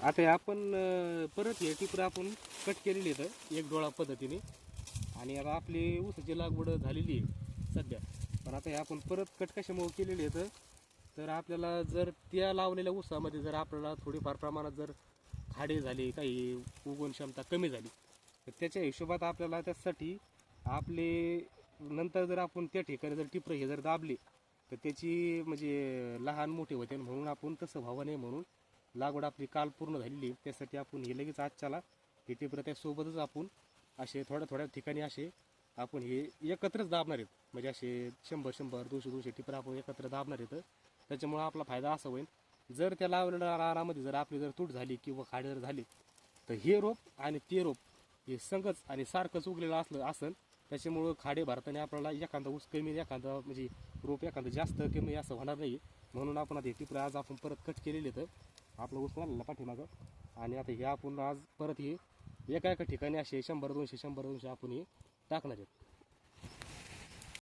आता हे आपण परत हे टिपर आपण कट केलेली आहेत एक डोळा पद्धतीने, आणि आता आपली ऊसाची लागवड झालेली आहे सध्या. पण आता हे आपण परत कट कशामुळे केलेली आहेत, तर आपल्याला जर त्या लावलेल्या ऊसामध्ये जर आपल्याला थोडीफार प्रमाणात जर खाडे झाले, काही उगवण क्षमता कमी झाली, तर त्याच्या हिशोबात आपल्याला त्यासाठी आपले नंतर जर आपण त्या ठिकाणी जर टिपर हे जर दाबले तर त्याची म्हणजे लहान मोठे होते, म्हणून आपण तसं व्हावं नाही म्हणून लागवड आपली काल पूर्ण झालेली. त्यासाठी आपण हे लगेच आजच्याला हे टिपर त्यासोबतच आपण असे थोड्या थोड्या ठिकाणी असे आपण हे एकत्रच दाबणार आहेत. म्हणजे असे 100-100 200-200 टिपर आपण एकत्र दाबणार आहेत. त्याच्यामुळे आपला फायदा असा होईल, जर त्या लावलेल्या रानामध्ये जर आपली जर तूट झाली किंवा खाडे जर झाली तर हे रोप आणि ते रोप हे संगच आणि सारखंच उगलेलं असेल. त्याच्यामुळं खाडे भरताना आपल्याला एखादा ऊस कमी, एखादा म्हणजे रोप एखादं जास्त कमी असं होणार नाही. म्हणून आपण आता हे टिपर आज आपण परत कट केलेले तर आपलं ऊस लागलेला पाठीमागं. आणि आता हे आपण आज परत हे एका एका ठिकाणी असे 100-200 100-200 आपण हे टाकणार आहेत.